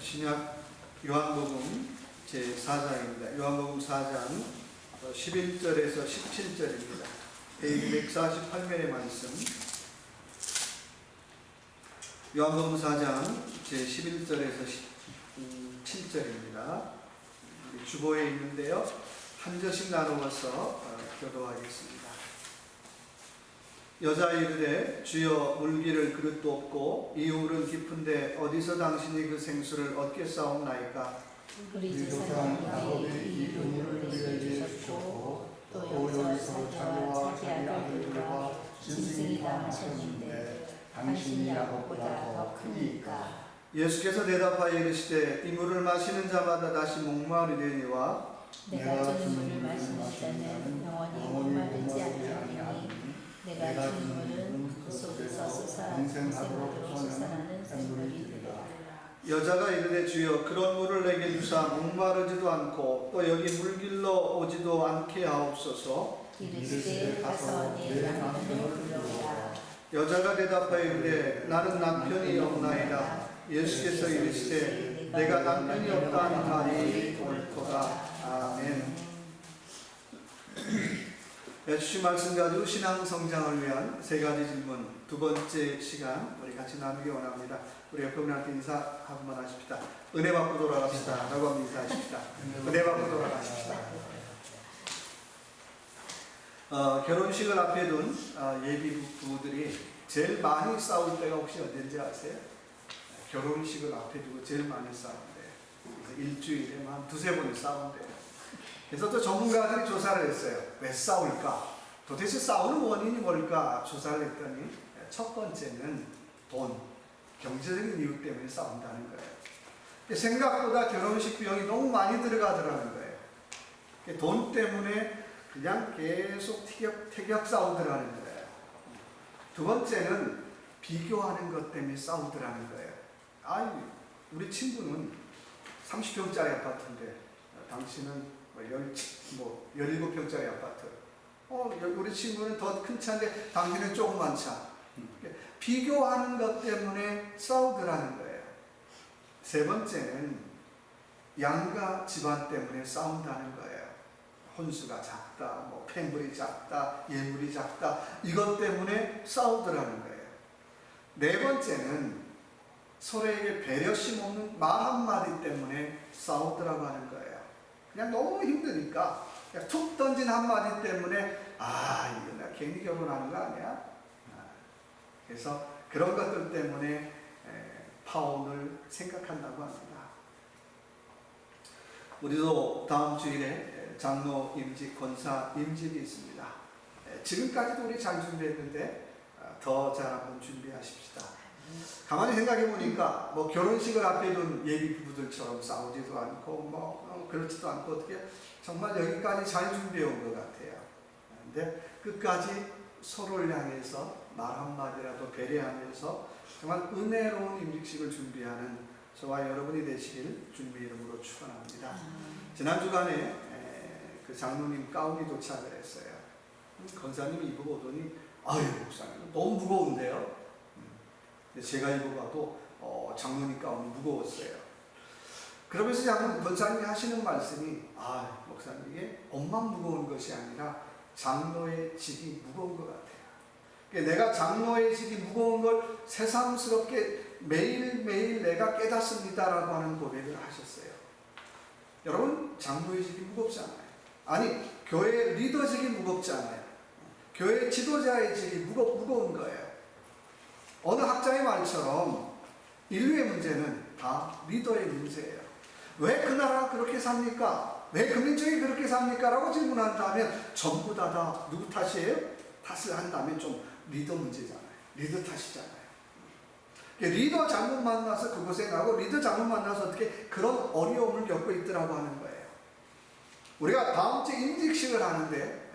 신약 요한복음 제4장입니다. 요한복음 4장 11절에서 17절입니다. 페이지 148면의 말씀. 요한복음 4장 제11절에서 17절입니다. 주보에 있는데요. 한 절씩 나누어서 교도하겠습니다. 여자 이르되 주여 물기를 그릇도 없고 이울은 깊은데 어디서 당신이 그 생수를 얻겠사옵나이까? 우리 조상 야곱이 이 우물을 우리에게 주셨고 또 여기서 자기와 자기 아들들과 짐승이 다 마셨는데 당신이 야곱보다 더 크니까. 예수께서 대답하여 이르시되 이 물을 마시는 자마다 다시 목마르려니와 내가 주는 물을 마시는 자는 영원히 목마르지 아니하리니 내가 주는 물은 그 속에서 영생하도록 솟아나는 샘물이 되리라. 여자가 이르되 주여 그런 물을 내게 주사 목마르지도 않고 또 여기 물길로 오지도 않게 하옵소서. 이르시되 가서 네 남편을 불러오라. 여자가 대답하여 이르되 나는 남편이 없나이다. 예수께서 이르시되 내가 남편이 없다 하는 말이 옳도다. 아멘. 주신 말씀 가지고 신앙 성장을 위한 세 가지 질문, 두 번째 시간 우리 같이 나누기 원합니다. 우리 옆에 분한테 인사 한번 하십시다. 은혜 받고 돌아갑시다 라고 한번 인사하십시다. 은혜 받고 돌아가십시다. 결혼식을 앞에 둔 예비 부부들이 제일 많이 싸울 때가 혹시 언제인지 아세요? 결혼식을 앞에 두고 제일 많이 싸운대요. 그래서 일주일에 한 두세 번 싸운대요. 그래서 또 전문가들이 조사를 했어요. 왜 싸울까? 도대체 싸우는 원인이 뭘까? 조사를 했더니 첫 번째는 돈, 경제적인 이유 때문에 싸운다는 거예요. 생각보다 결혼식 비용이 너무 많이 들어가더라는 거예요. 돈 때문에 그냥 계속 태격 싸우더라는 거예요. 두 번째는 비교하는 것 때문에 싸우더라는 거예요. 아이, 우리 친구는 30평짜리 아파트인데 당신은 17평짜리 아파트. 우리 친구는 더 큰 차인데 당신은 조그만 차. 비교하는 것 때문에 싸우더라는 거예요. 세 번째는 양가 집안 때문에 싸운다는 거예요. 혼수가 작다, 폐물이 작다, 예물이 작다, 이것 때문에 싸우더라는 거예요. 네 번째는 서로에게 배려심 없는 말 한마디 때문에 싸우더라고 하는 거예요. 그냥 너무 힘드니까 그냥 툭 던진 한마디 때문에 이거 내가 괜히 결혼하는 거 아니야? 그래서 그런 것들 때문에 파혼을 생각한다고 합니다. 우리도 다음 주일에 장로 임직, 권사 임직이 있습니다. 지금까지도 우리 잘 준비했는데 더 잘 한번 준비하십시다. 가만히 생각해 보니까 결혼식을 앞에 둔 예비 부부들처럼 싸우지도 않고 그렇지도 않고 어떻게 정말 여기까지 잘 준비해 온 것 같아요. 그런데 끝까지 서로를 향해서 말 한마디라도 배려하면서 정말 은혜로운 임직식을 준비하는 저와 여러분이 되시길 주님의 이름으로 축원합니다. 지난 주간에 그 장로님 가운이 도착을 했어요. 권사님이 입고 오더니 목사님 너무 무거운데요. 제가 입어봐도 장로님 가운이 무거웠어요. 그러면서 권사님이 하시는 말씀이 목사님 이게 옷만 무거운 것이 아니라 장로의 직이 무거운 것 같아요. 내가 장로의 직이 무거운 걸 새삼스럽게 매일매일 내가 깨닫습니다라고 하는 고백을 하셨어요. 여러분, 장로의 직이 무겁잖아요. 아니, 교회 리더직이 무겁잖아요. 교회 지도자의 직이 무거운 거예요. 어느 학자의 말처럼 인류의 문제는 다 리더의 문제예요. 왜 그 나라가 그렇게 삽니까? 왜 그 민족이 그렇게 삽니까? 라고 질문한다면 전부 다 누구 탓이에요? 탓을 한다면 좀 리더 문제잖아요. 리더 탓이잖아요. 리더 잘못 만나서 그곳에 가고 리더 잘못 만나서 어떻게 그런 어려움을 겪고 있더라고 하는 거예요. 우리가 다음 주 임직식을 하는데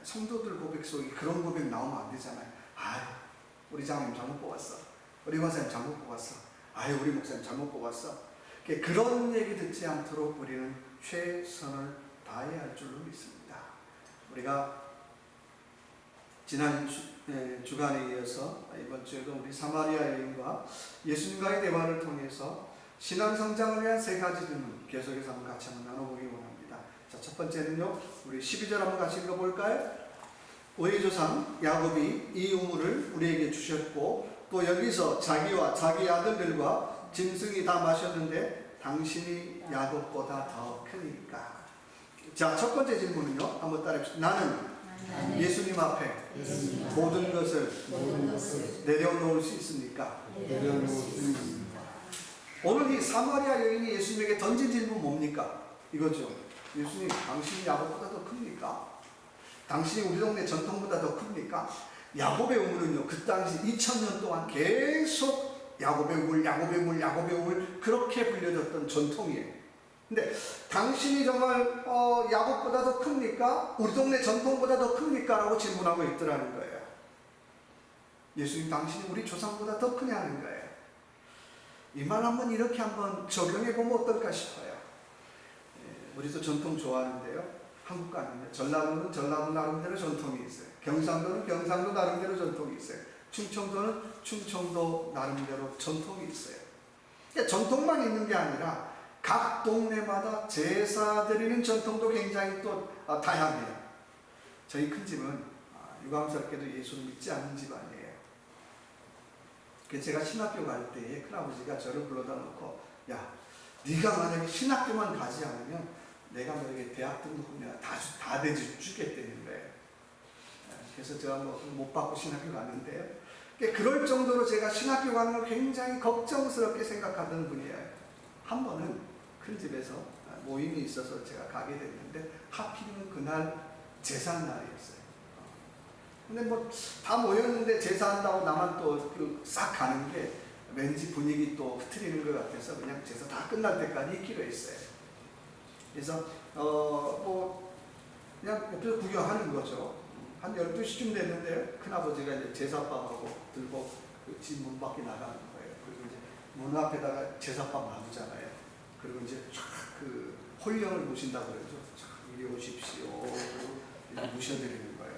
성도들 고백 속에 그런 고백 나오면 안 되잖아요. 우리 장로님 잘못 뽑았어. 우리 권사님 잘못 뽑았어. 우리 목사님 잘못 뽑았어. 그런 얘기 듣지 않도록 우리는 최선을 다해야 할 줄로 믿습니다. 우리가 지난 주간에 이어서 이번 주에도 우리 사마리아 여인과 예수님과의 대화를 통해서 신앙 성장을 위한 세 가지 질문 계속해서 한번 같이 한번 나눠보기 원합니다. 자, 첫 번째는요, 우리 12절 한번 같이 읽어볼까요? 우리 조상 야곱이 이 우물을 우리에게 주셨고 또 여기서 자기와 자기 아들들과 짐승이 다 마셨는데 당신이 야곱보다 더 크니까. 자, 첫 번째 질문은요, 한번 따라해봅시다. 나는 예수님 앞에 모든 것을 내려놓을 수 있습니까? 내려놓을 수 있습니다. 오늘 이 사마리아 여인이 예수님에게 던진 질문 뭡니까? 이거죠. 예수님, 당신이 야곱보다 더 큽니까? 당신이 우리 동네 전통보다 더 큽니까? 야곱의 우물은요, 그 당시 2000년 동안 계속 야곱의 우물, 야곱의 우물, 야곱의 우물 그렇게 불려졌던 전통이에요. 근데 당신이 정말 야곱보다 더 큽니까? 우리 동네 전통보다 더 큽니까? 라고 질문하고 있더라는 거예요. 예수님, 당신이 우리 조상보다 더 크냐는 거예요. 이 말 한번 이렇게 한번 적용해 보면 어떨까 싶어요. 우리도 전통 좋아하는데요. 한국 가면 전라도는 전라도 나름대로 전통이 있어요. 경상도는 경상도 나름대로 전통이 있어요. 충청도는 충청도 나름대로 전통이 있어요. 그러니까 전통만 있는 게 아니라 각 동네마다 제사 드리는 전통도 굉장히 또 다양해요. 저희 큰 집은 유감스럽게도 예수를 믿지 않는 집안이에요. 제가 신학교 갈 때에 큰아버지가 저를 불러다 놓고, 야, 네가 만약에 신학교만 가지 않으면 내가 너에게 대학 등록금 내가 다 대주겠다는 거예요. 그래서 제가 못 받고 신학교 갔는데요. 그럴 정도로 제가 신학교 가는 걸 굉장히 걱정스럽게 생각하던 분이에요. 한 번은 큰 집에서 모임이 있어서 제가 가게 됐는데 하필이면 그날 제삿날이었어요. 근데 뭐 다 모였는데 제사한다고 나만 또 싹 가는 게 왠지 분위기 또 흐트리는 것 같아서 그냥 제사 다 끝날 때까지 있기로 했어요. 그래서 뭐 그냥 옆에서 구경하는 거죠. 한 12시쯤 됐는데요. 큰아버지가 이제 제사밥하고 들고 그 집 문 밖에 나가는 거예요. 그리고 이제 문 앞에다가 제사밥 놔두잖아요. 그리고 이제 그 홀령을 모신다고 그러죠. 이리 오십시오. 그리고 모셔드리는 거예요.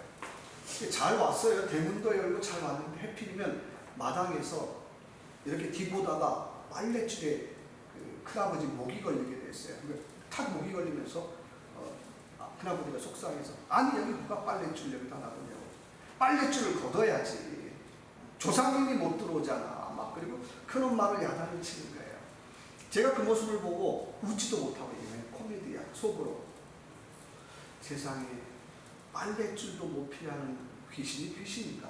잘 왔어요. 대문도 열고 잘 왔는데 해필이면 마당에서 이렇게 뒤보다가 빨래줄에 그 큰아버지 목이 걸리게 됐어요. 탁 목이 걸리면서 큰아버지가 속상해서, 아니 여기 누가 빨래줄 여기다 놔두냐고. 빨래줄을 걷어야지. 조상님이 못 들어오잖아. 막 그리고 큰엄마를 야단을 치는 거예요. 제가 그 모습을 보고 웃지도 못하고, 이게 코미디야 속으로. 세상에 빨래줄도 못 피하는 귀신이 귀신인가?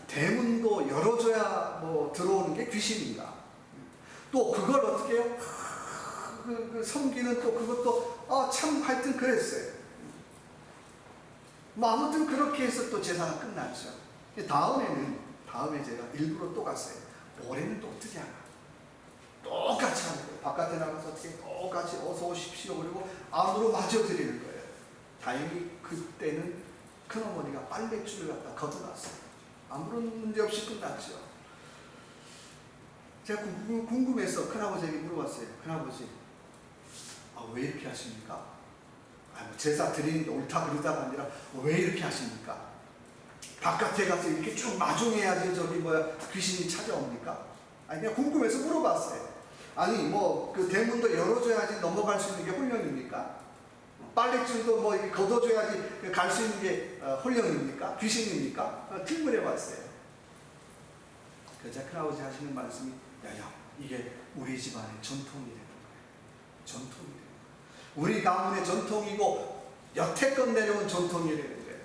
대문도 열어줘야 뭐 들어오는 게 귀신인가? 또 그걸 어떻게 해요? 그 섬기는 또 그것도 참 하여튼 그랬어요. 뭐 아무튼 그렇게 해서 또 제사가 끝났죠. 다음에 제가 일부러 또 갔어요. 올해는 또 어떻게 하나? 똑같이 하는 거예요. 바깥에 나가서 어떻게 똑같이 어서 오십시오. 그리고 안으로 마저 드리는 거예요. 다행히 그때는 큰어머니가 빨래줄을 갖다 걷어놨어요. 아무런 문제 없이 끝났죠. 제가 궁금해서 큰아버지에게 물어봤어요. 큰아버지, 왜 이렇게 하십니까? 뭐 제사 드리는 게 옳다 그러다가 아니라 왜 이렇게 하십니까? 바깥에 가서 이렇게 쭉 마중해야지 귀신이 찾아옵니까? 아니 그냥 궁금해서 물어봤어요. 아니 뭐 그 대문도 열어줘야지 넘어갈 수 있는 게 홀령입니까? 빨래줄도 뭐 걷어줘야지 갈 수 있는 게 홀령입니까? 귀신입니까? 질문해봤어요. 그래서 큰아버지 하시는 말씀이, 야야, 이게 우리 집안의 전통이라는 거예요. 전통이래요. 우리 가문의 전통이고 여태껏 내려온 전통이라는 거예요.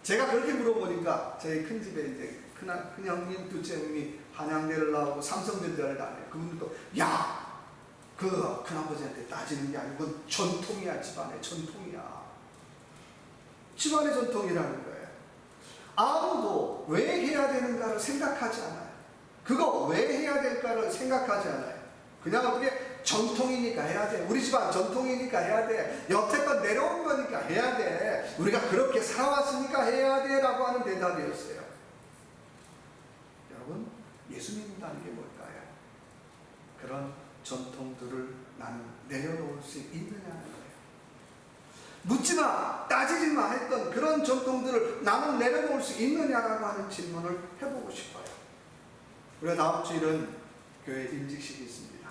제가 그렇게 물어보니까 저희 큰 집에 이제 큰 형님, 둘째 형님이 한양대를 나오고 삼성대를 다녀요. 그분들도, 야, 그 큰아버지한테 따지는 게 아니고 전통이야. 집안의 전통이야. 집안의 전통이라는 거예요. 아무도 왜 해야 되는가를 생각하지 않아요. 그거 왜 해야 될까를 생각하지 않아요. 그냥 어떻게 전통이니까 해야 돼. 우리 집안 전통이니까 해야 돼. 여태껏 내려온 거니까 해야 돼. 우리가 그렇게 살아왔으니까 해야 돼. 라고 하는 대답이었어요. 여러분, 예수 믿는다는 게 뭘까요? 그런 전통들을 나는 내려놓을 수 있느냐는 거예요. 묻지마, 따지지마 했던 그런 전통들을 나는 내려놓을 수 있느냐라고 하는 질문을 해보고 싶어요. 우리가 다음 주일은 교회 임직식이 있습니다.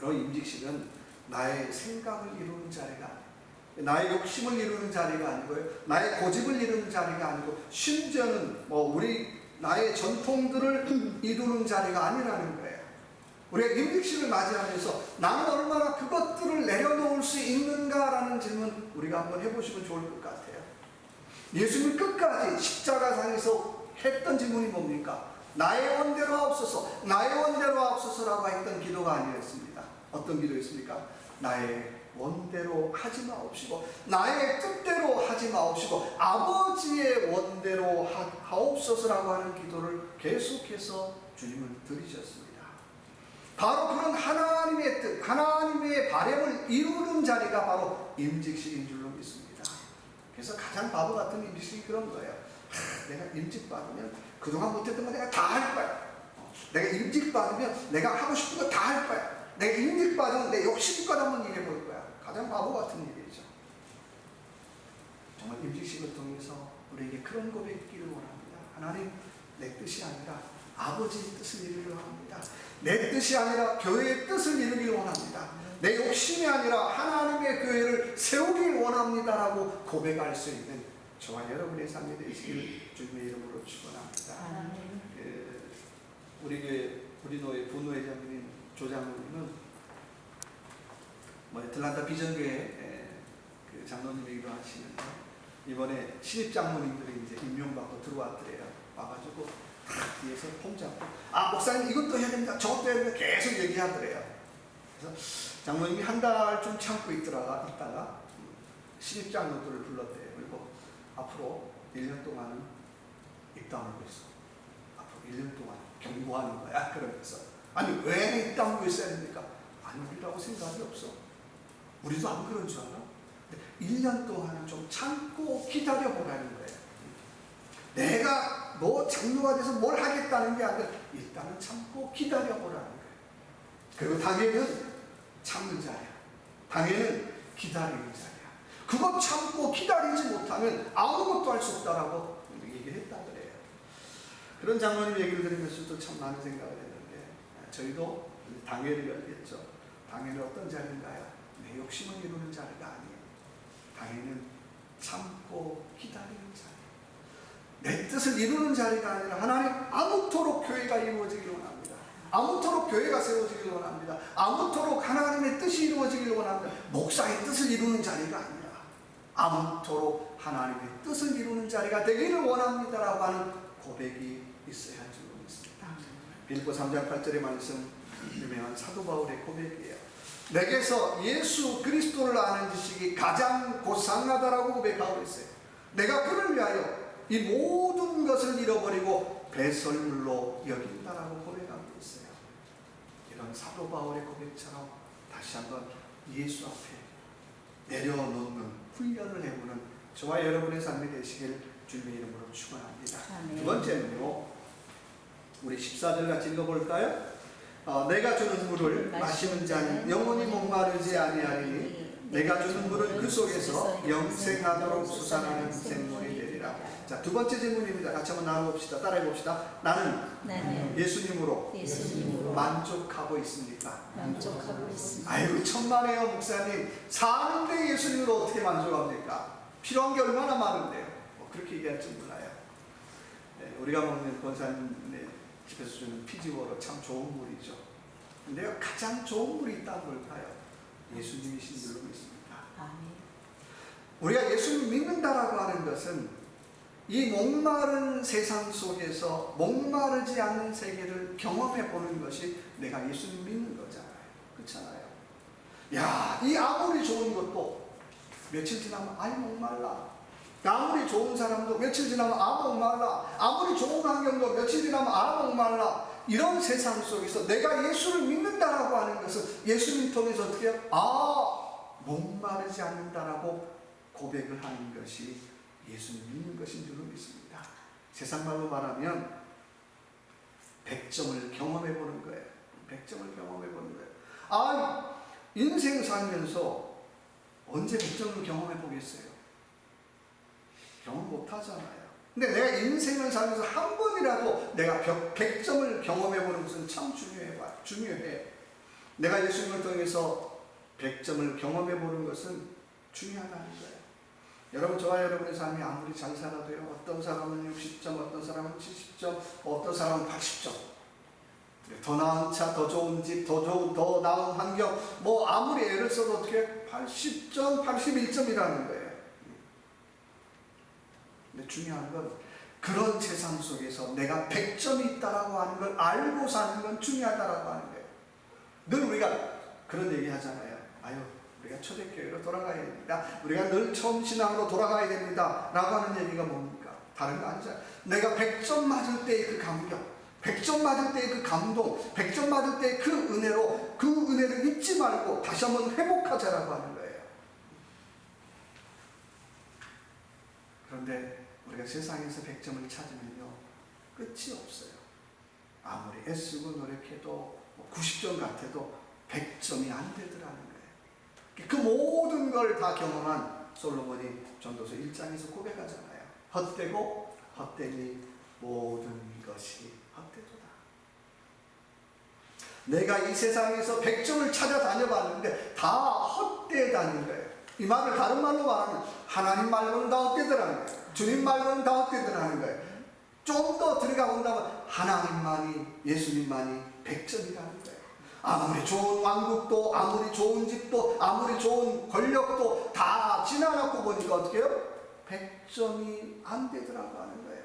여러분, 임직식은 나의 생각을 이루는 자리가 아니에요. 나의 욕심을 이루는 자리가 아니고요. 나의 고집을 이루는 자리가 아니고, 심지어는 나의 전통들을 이루는 자리가 아니라는 거예요. 우리가 임직식을 맞이하면서 나는 얼마나 그것들을 내려놓을 수 있는가라는 질문 우리가 한번 해보시면 좋을 것 같아요. 예수님 끝까지 십자가상에서 했던 질문이 뭡니까? 나의 원대로 하옵소서, 나의 원대로 하옵소서라고 했던 기도가 아니었습니다. 어떤 기도였습니까? 나의 원대로 하지 마옵시고, 나의 뜻대로 하지 마옵시고, 아버지의 원대로 하옵소서라고 하는 기도를 계속해서 주님을 드리셨습니다. 바로 그런 하나님의 뜻, 하나님의 바람을 이루는 자리가 바로 임직식인 줄로 믿습니다. 그래서 가장 바보 같은 임직식이 그런 거예요. 내가 임직 받으면 그동안 못했던 거 내가 다 할 거야. 내가 임직 받으면 내가 하고 싶은 거 다 할 거야. 내가 임직 받으면 내 욕심껏 한번 일해볼 거야. 가장 바보 같은 일이죠. 정말 임직식을 통해서 우리에게 그런 고백이 있기를 원합니다. 하나님, 내 뜻이 아니라 아버지의 뜻을 이루려 합니다. 내 뜻이 아니라 교회의 뜻을 이루길 원합니다. 내 욕심이 아니라 하나님의 교회를 세우길 원합니다라고 고백할 수 있는 저와 여러분의 삶이 되시길 주님의 이름으로 축원합니다. 우리 교회 우리노회 부노회장님 조장로님은 애틀란타 비전교회 그 장로님이기도 하시는데, 이번에 신입 장로님들이 이제 임명받고 들어왔더래요. 와가지고 다 뒤에서 폼 잡고, 목사님 이것도 해야 됩니다, 저것도 해야 됩니다, 계속 얘기하더래요. 그래서 장로님이 한 달쯤 참고 있다가 신입 장로들을 불렀대요. 그리고 앞으로 1년 동안은 입당하고 있어. 앞으로 1년 동안 경고하는 거야. 그러면서, 아니 왜 입당하고 있어야 됩니까? 아니, 우리라고 생각이 없어. 우리도 안 그런 줄 알아? 1년 동안은 좀 참고 기다려보라는 거예요. 내가 너 장로가 돼서 뭘 하겠다는 게 아니라 일단은 참고 기다려보라는 거예요. 그리고 당에는 참는 자야. 당에는 기다리는 자야. 그거 참고 기다리지 못하면 아무것도 할 수 없다라고 얘기를 했다 그래요. 그런 장로님 얘기를 들으면서도 참 많은 생각을 했는데, 저희도 당회를 열겠죠. 당회는 어떤 자리인가요? 내 욕심을 이루는 자리가 아니에요. 당회는 참고 기다리는 자리. 내 뜻을 이루는 자리가 아니라 하나님, 아무토록 교회가 이루어지길 원합니다. 아무토록 교회가 세워지길 원합니다. 아무토록 하나님의 뜻이 이루어지길 원합니다. 목사의 뜻을 이루는 자리가 아니라 아무토록 하나님의 뜻을 이루는 자리가 되기를 원합니다라고 하는 고백이 있어야 할 줄로 믿습니다. 빌립보 3장 8절의 말씀, 유명한 사도 바울의 고백이에요. 내게서 예수 그리스도를 아는 지식이 가장 고상하다라고 고백하고 있어요. 내가 그를 위하여 이 모든 것을 잃어버리고 배설물로 여긴다라고 고백하고 있어요. 이런 사도 바울의 고백처럼 다시 한번 예수 앞에 내려놓는 훈련을 해보는 저와 여러분의 삶이 되시길 주님의 이름으로 축원합니다. 두 번째는요, 우리 14절 같이 읽어볼까요? 내가 주는 물을 마시는 자는 영원히 목마르지 아니하리니 내가 주는 물은 그 속에서 영생하도록 솟아나는 생물이 되리라. 자, 두 번째 질문입니다. 같이 한번 나눠봅시다. 따라해봅시다. 나는 예수님으로 만족하고 있습니까? 만족하고 있습니다. 아이고, 천만에요 목사님. 사는데 예수님으로 어떻게 만족합니까? 필요한 게 얼마나 많은데요. 그렇게 얘기할 줄 몰라요. 우리가 먹는 권사님의 집에서 주는 피지워로 참 좋은 물이죠. 근데요, 가장 좋은 물이 있다는 뭘까요? 예수님이신 줄로 믿습니다. 아멘. 우리가 예수님 믿는다라고 하는 것은 이 목마른 세상 속에서 목마르지 않는 세계를 경험해 보는 것이 내가 예수님 믿는 거잖아요. 그렇잖아요. 야, 이 아무리 좋은 것도 며칠 지나면 아이 목말라. 아무리 좋은 사람도 며칠 지나면 목말라. 아무리 좋은 환경도 며칠 지나면 목말라. 이런 세상 속에서 내가 예수를 믿는다라고 하는 것은 예수님 통해서 어떻게 해요? 목마르지 않는다라고 고백을 하는 것이 예수님 믿는 것인 줄로 믿습니다. 세상 말로 말하면 100점을 경험해 보는 거예요. 100점을 경험해 보는 거예요. 인생 살면서 언제 100점을 경험해 보겠어요? 경험 못 하잖아요. 근데 내가 인생을 살면서 한 번이라도 내가 100점을 경험해 보는 것은 참 중요해. 내가 예수님을 통해서 100점을 경험해 보는 것은 중요하다는 거예요. 여러분, 저와 여러분의 삶이 아무리 잘 살아도요, 어떤 사람은 60점, 어떤 사람은 70점, 어떤 사람은 80점. 더 나은 차, 더 좋은 집, 더 나은 환경, 뭐 아무리 애를 써도 어떻게 80점, 81점이라는 거예요. 근데 중요한 건 그런 세상 속에서 내가 100점이 있다라고 하는 걸 알고 사는 건 중요하다라고 하는 거예요. 늘 우리가 그런 얘기 하잖아요. 아유, 우리가 초대교회로 돌아가야 됩니다. 우리가 늘 처음 신앙으로 돌아가야 됩니다. 라고 하는 얘기가 뭡니까? 다른 거 아니잖아요. 내가 100점 맞을 때의 그 감격, 100점 맞을 때의 그 감동, 100점 맞을 때의 그 은혜로 그 은혜를 잊지 말고 다시 한번 회복하자라고 하는 거예요. 그런데 우리가 세상에서 100점을 찾으면요, 끝이 없어요. 아무리 애쓰고 노력해도 90점 같아도 100점이 안 되더라는 거예요. 그 모든 걸 다 경험한 솔로몬이 전도서 1장에서 고백하잖아요. 헛되고 헛되니 모든 것이 헛되도다. 내가 이 세상에서 100점을 찾아다녀봤는데 다 헛되다는 거예요. 이 말을 다른 말로 말하면 하나님 말로는 다 헛되더라는 거예요. 주님 말로는 다 헛되더라는 거예요. 좀 더 들어가 본다면 하나님만이, 예수님만이 100점이라는 거예요. 아무리 좋은 왕국도, 아무리 좋은 집도, 아무리 좋은 권력도 다 지나놓고 보니까 어떻게 해요? 100점이 안 되더라고 하는 거예요.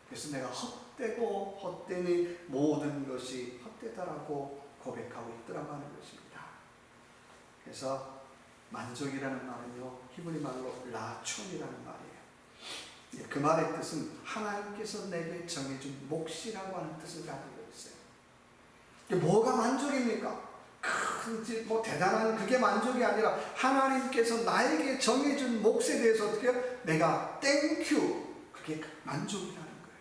그래서 내가 헛되고 헛되니 모든 것이 헛되다라고 고백하고 있더라고 하는 것입니다. 그래서 만족이라는 말은요, 히브리 말로 라촌이라는 말이에요. 그 말의 뜻은 하나님께서 내게 정해준 몫이라고 하는 뜻을 가지고 있어요. 뭐가 만족입니까? 큰, 뭐 대단한 그게 만족이 아니라 하나님께서 나에게 정해준 몫에 대해서 어떻게 해요? 내가 땡큐, 그게 만족이라는 거예요.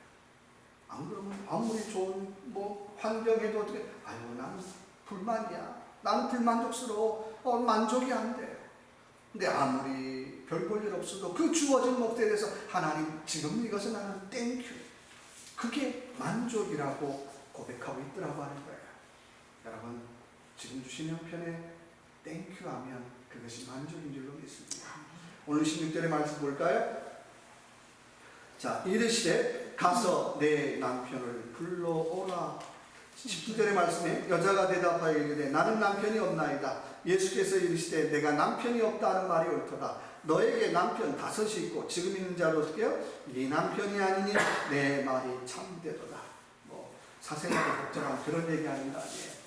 안 그러면 아무리 좋은 뭐 환경에도 어떻게, 아유 나는 불만이야, 나는 불만족스러워, 만족이 안 돼요. 근데 아무리 별 볼 일 없어도 그 주어진 몫에 대해서 하나님 지금 이것은 나는 땡큐, 그게 만족이라고 고백하고 있더라고 하는 거예요. 여러분, 지금 주신 형편에 땡큐 하면 그것이 만족인 줄로 믿습니다. 오늘 16절의 말씀 볼까요? 자, 이르시되 가서 내 남편을 불러오라. 19절의 말씀에 여자가 대답하여 이르되 나는 남편이 없나이다. 예수께서 이르시되 내가 남편이 없다는 말이 옳도다. 너에게 남편 5이 있고 지금 있는 자로 어떻게 해요? 네 남편이 아니니 내 말이 참되도다. 뭐 사생활이 복잡한 그런 얘기하는 거 아니에요.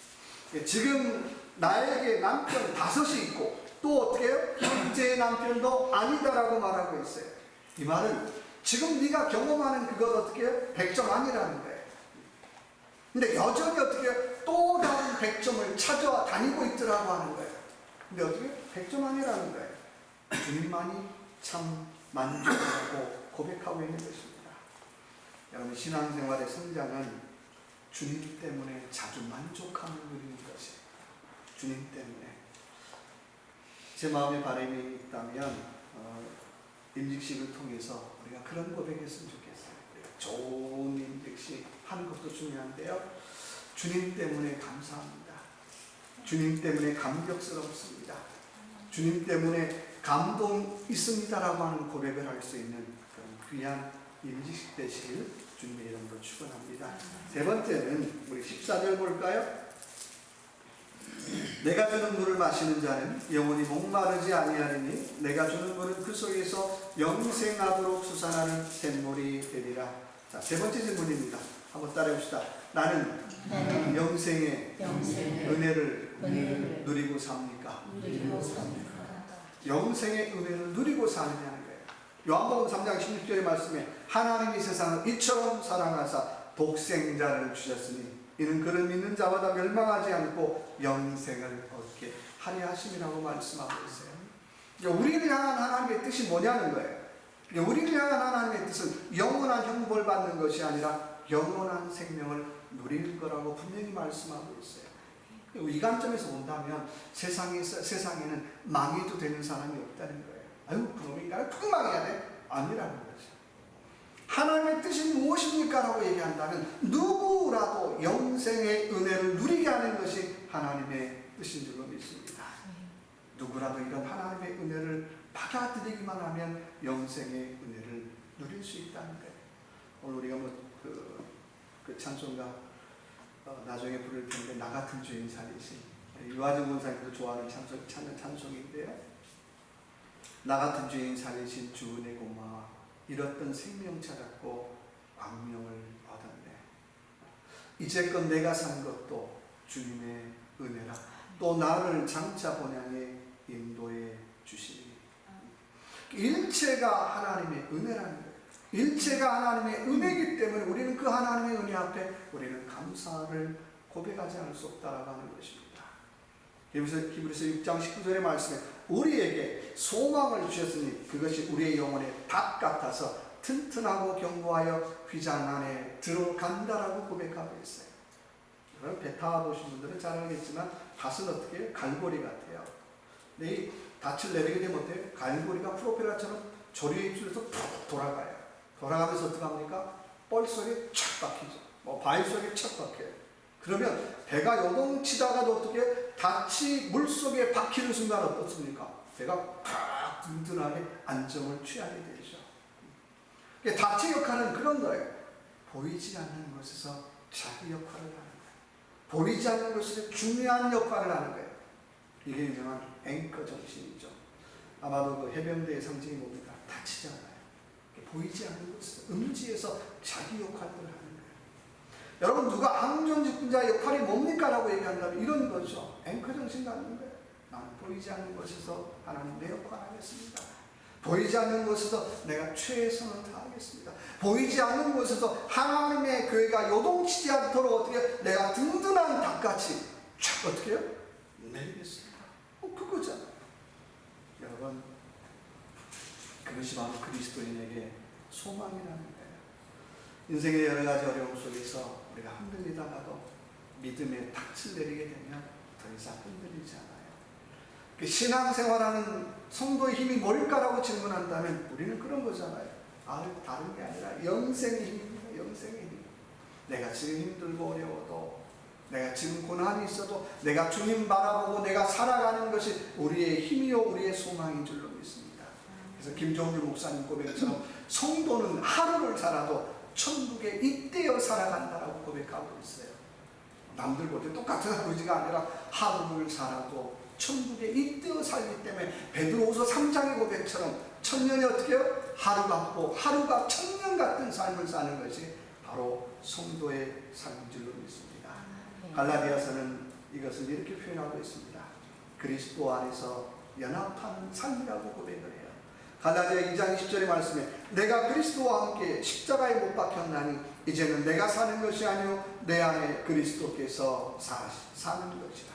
지금 나에게 남편 5이 있고 또 어떻게 해요? 현재의 남편도 아니다라고 말하고 있어요. 이 말은 지금 네가 경험하는 그것 어떻게 해요? 100점 아니라는 거예요. 근데 여전히 어떻게 해요? 또 다른 100점을 찾아다니고 있더라고 하는 거예요. 근데 어떻게 해요? 100점 아니라는 거예요. 주님만이 참 만족하고 고백하고 있는 것입니다. 여러분, 신앙생활의 성장은 주님 때문에 자주 만족함을 누리는 것이에요. 주님 때문에. 제 마음의 바람이 있다면 임직식을 통해서 우리가 그런 고백했으면 좋겠어요. 우리가 좋은 임직식 하는 것도 중요한데요, 주님 때문에 감사합니다. 주님 때문에 감격스럽습니다. 주님 때문에 감동 있습니다라고 하는 고백을 할 수 있는 그런 귀한 임직식 되시길 주님의 이름으로 축원합니다. 세 번째는 우리 14절 볼까요? 내가 주는 물을 마시는 자는 영원히 목마르지 아니하리니 내가 주는 물은 그 속에서 영생하도록 솟아나는 샘물이 되리라. 자, 세 번째 질문입니다. 한번 따라해봅시다. 나는 영생의 은혜를 누리고 삽니까? 영생의 은혜를 누리고 사느냐는 거예요. 요한복음 3장 16절의 말씀에 하나님이 세상을 이처럼 사랑하사 독생자를 주셨으니 이는 그를 믿는 자마다 멸망하지 않고 영생을 얻게 하려 하심이라고 말씀하고 있어요. 우리를 향한 하나님의 뜻이 뭐냐는 거예요. 우리를 향한 하나님의 뜻은 영원한 형벌 받는 것이 아니라 영원한 생명을 누리는 거라고 분명히 말씀하고 있어요. 이 관점에서 본다면 세상에는 망해도 되는 사람이 없다는 거예요. 아유, 그놈이 인간을 푹 망해야 돼? 아니라는 거죠. 하나님의 뜻이 무엇입니까? 라고 얘기한다면 누구라도 영생의 은혜를 누리게 하는 것이 하나님의 뜻인 줄로 믿습니다. 누구라도 이런 하나님의 은혜를 받아들이기만 하면 영생의 은혜를 누릴 수 있다는 거예요. 오늘 우리가 그 찬송가 나중에 부를 텐데 나 같은 주인 살리신 유아진 권사님도 좋아하는 찬송인데요. 나 같은 주인 살리신 주 은혜 고마워 잃었던 생명 찾았고 광명을 얻었네. 이제껏 내가 산 것도 주님의 은혜라 또 나를 장차 본향에 인도해 주시니 일체가 하나님의 은혜라는 거예요. 일체가 하나님의 은혜이기 때문에 우리는 그 하나님의 은혜 앞에 우리는 감사를 고백하지 않을 수 없다라고 하는 것입니다. 히브리서 6장 19절의 말씀에 우리에게 소망을 주셨으니 그것이 우리의 영혼의 닭 같아서 튼튼하고 견고하여 휘장 안에 들어간다라고 고백하고 있어요. 여러분 배 타보신 분들은 잘 알겠지만 닷은 어떻게 해요? 갈고리 같아요. 근데 이 닷을 내리게 되면 어때요? 갈고리가 프로펠러처럼 조류에 입술에서 푹 돌아가요. 돌아가면서 어떻게 합니까? 뻘 속에 착 박히죠. 바위 속에 착 박혀요. 그러면 배가 요동치다가도 어떻게 닷이 물속에 박히는 순간 어떻습니까? 배가 팍 든든하게 안정을 취하게 되죠. 닷의 역할은 그런 거예요. 보이지 않는 곳에서 자기 역할을 하는 거예요. 보이지 않는 곳에서 중요한 역할을 하는 거예요. 이게 유명한 앵커 정신이죠. 아마도 그 해병대의 상징이 뭡니까? 닷이잖아요. 보이지 않는 곳에서 음지에서 자기 역할을 하는 거예요. 여러분 누가 항존직분자의 역할이 뭡니까? 라고 얘기한다면 이런 거죠. 앵커 정신 갖는 거예요. 나는 보이지 않는 곳에서 하나님 내 역할을 하겠습니다. 보이지 않는 곳에서 내가 최선을 다하겠습니다. 보이지 않는 곳에서 하나님의 교회가 요동치지 않도록 어떻게 내가 든든한 닭같이 쫙 어떻게 해요? 내리겠습니다. 그거잖아요. 여러분 그것이 바로 그리스도인에게 소망이라는 거예요. 인생의 여러 가지 어려움 속에서 우리가 흔들리다가도 믿음의 닻을 내리게 되면 더 이상 흔들리지 않아요. 신앙생활하는 성도의 힘이 뭘까라고 질문한다면 우리는 그런 거잖아요. 다른 게 아니라 영생의 힘입니다. 영생의 힘. 내가 지금 힘들고 어려워도 내가 지금 고난이 있어도 내가 주님 바라보고 내가 살아가는 것이 우리의 힘이요 우리의 소망인 줄로 믿습니다. 그래서 김종률 목사님 고백처럼 성도는 하루를 살아도 천국에 잇대어 살아간다라고 고백하고 있어요. 남들보다 똑같은 아버지가 아니라 하루를 살아도 천국에 잇대어 살기 때문에 베드로후서 3장의 고백처럼 천년이 어떻게 해요? 하루 같고 하루가 천년 같은 삶을 사는 것이 바로 성도의 삶인 줄로 믿습니다. 갈라디아서는 이것을 이렇게 표현하고 있습니다. 그리스도 안에서 연합하는 삶이라고 고백을 해요. 갈라디아 2장 20절의 말씀에 내가 그리스도와 함께 십자가에 못 박혔나니 이제는 내가 사는 것이 아니요 내 안에 그리스도께서 사는 것이다.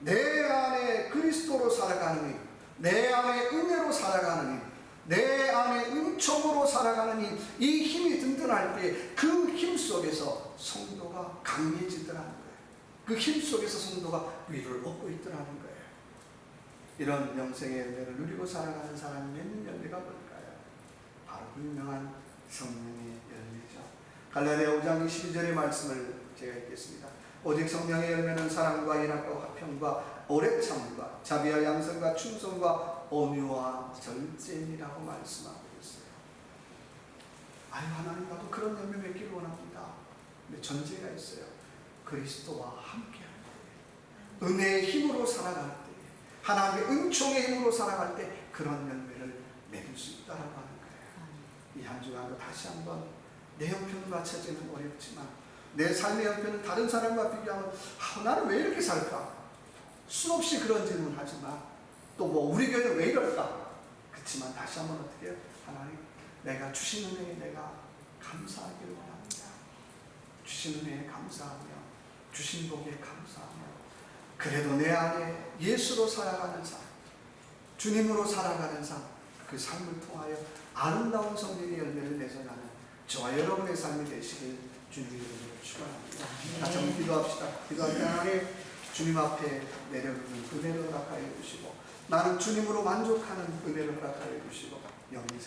내 안에 그리스도로 살아가는 힘, 내 안에 은혜로 살아가는 힘, 내 안에 은총으로 살아가는 힘, 이 힘이 든든할 때 그 힘 속에서 성도가 강해지더라는 거예요. 그 힘 속에서 성도가 위로를 얻고 있더라는 거예요. 이런 영생의 은혜를 누리고 살아가는 사람이 맺는 열매가 뭘까요? 바로 그 유명한 성령의 열매죠. 갈라디아 5장 22절의 말씀을 제가 읽겠습니다. 오직 성령의 열매는 사랑과 인학과 화평과 오래 참음과 자비와 양선과 충성과 온유와 절제니라고 말씀하고 있어요. 아유 하나님 나도 그런 열매 맺기를 원합니다. 근데 전제가 있어요. 그리스도와 함께할 때, 은혜의 힘으로 살아갈 때, 하나님의 은총의 힘으로 살아갈 때 그런 열매를 맺을 수 있다라고 하는 거예요. 이 한 주간도 다시 한번 내 형편과 처지는 어렵지만 내 삶의 형편은 다른 사람과 비교하면 나는 왜 이렇게 살까? 수없이 그런 질문 하지만 또 뭐 우리 교회는 왜 이럴까? 그렇지만 다시 한번 어떻게 해요? 하나님 내가 주신 은혜에 내가 감사하기를 원합니다. 주신 은혜에 감사하며 주신 복에 감사하며 그래도 내 안에 예수로 살아가는 삶, 주님으로 살아가는 삶, 그 삶을 통하여 아름다운 성령의 열매를 맺어가는 저와 여러분의 삶이 되시길 주님의 이름으로 축원합니다. 같이 한번 기도합시다. 기도할 때 하나님 주님 앞에 내려오는 은혜를 허락하여 주시고 나는 주님으로 만족하는 은혜를 허락하여 주시고 영생